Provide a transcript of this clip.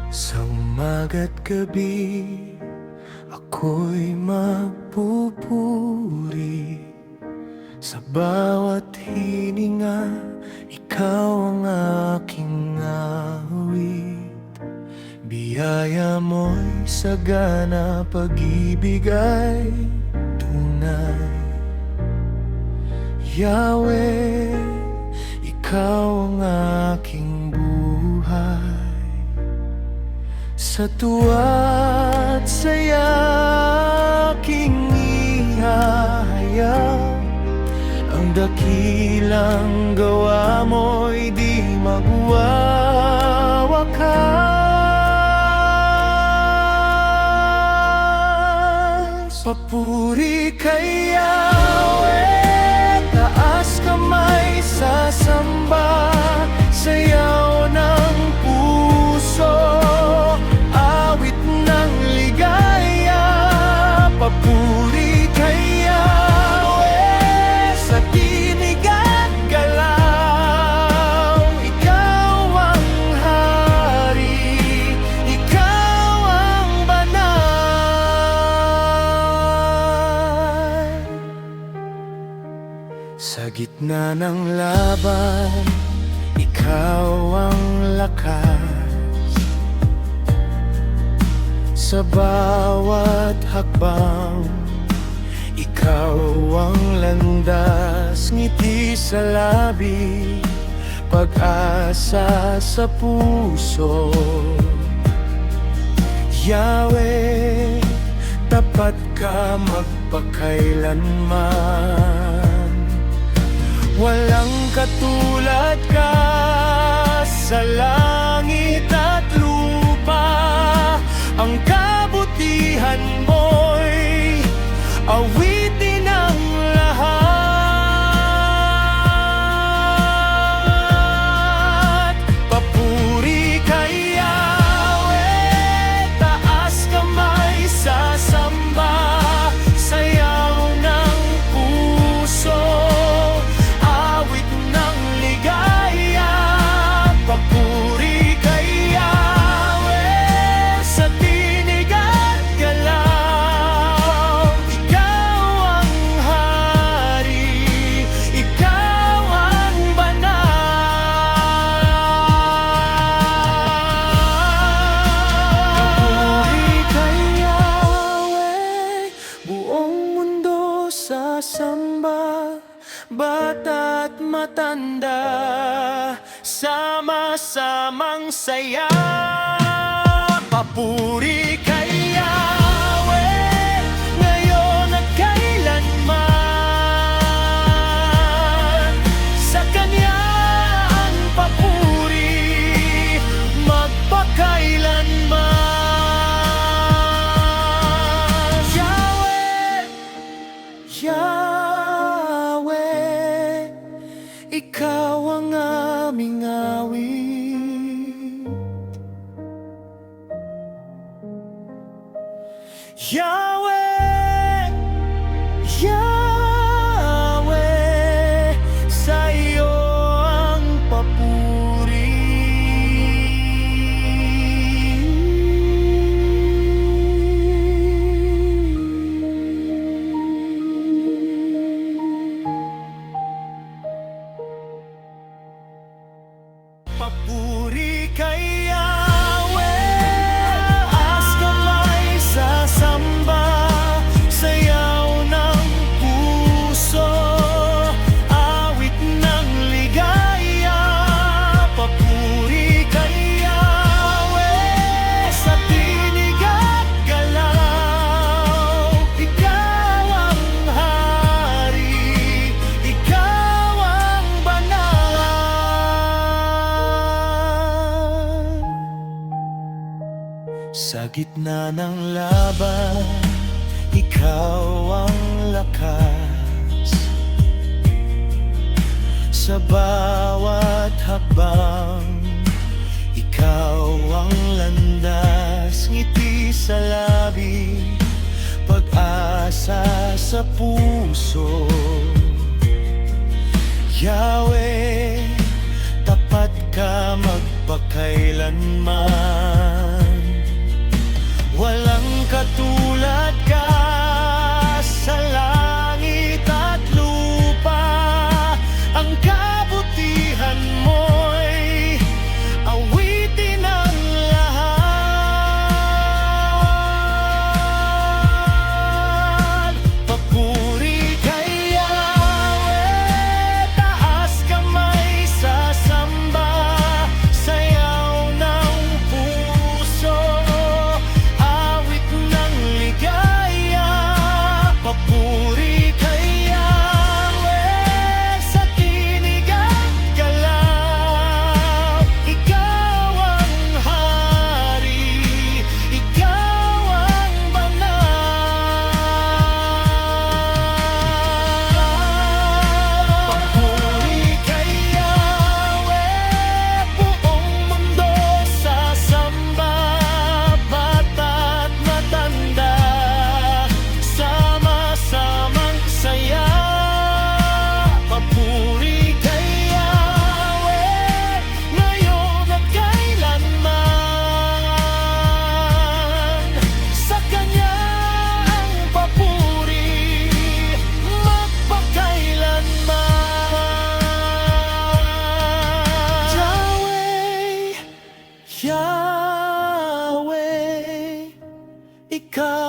Sa umaga't gabi, ako'y magpupuri. Sa bawat hininga, ikaw ang aking awit. Biyaya mo'y sagana, pag-ibig ay tunay. Yahweh, ikaw ang aking buhay. Sa tuwa't saya aking ihahayag, ang dakilang gawa mo'y di magwawakas. Papuri kay Yahweh, taas kamay sa samba, sayaw ng puso, awit ng ligaya. Papuri kay Yahweh, sa tinig at galaw, ikaw ang hari, ikaw ang banal. Sa gitna ng laban, ikaw ang lakas. Sa bawat hakbang, ikaw ang landas. Ngiti sa labi, pag-asa sa puso. Yahweh, tapat ka magpakailanman. Walang katulad ka sa langit at lupa. Ang kabutihan mo'y awitin ng lahat. Papuri kay Yahweh, taas kamay sa samba, sayaw ng puso, awit ng ligaya. Papuri kay Yahweh, sa tinig at galaw, ikaw ang hari, ikaw ang banal. Papuri kay Yahweh, buong mundo sasamba, bata't matanda, sama-samang saya. Papuri kay Yahweh, ngayon at kailanman. Sa Kanya ang papuri, magpakailanman. Yahweh, Yahweh, ikaw ang aming awit. Yahweh, Yahweh, sa iyo ang papuri. Papuri kay Yahweh, taas kamay sa samba, sayaw ng puso, awit ng ligaya. Papuri kay Yahweh, sa tinig at galaw, ikaw ang hari, ikaw ang banal. Sa gitna ng laban, ikaw ang lakas. Sa bawat hakbang, ikaw ang landas. Ngiti sa labi, pag-asa sa puso. Yahweh, tapat ka magpakailanman. ikaw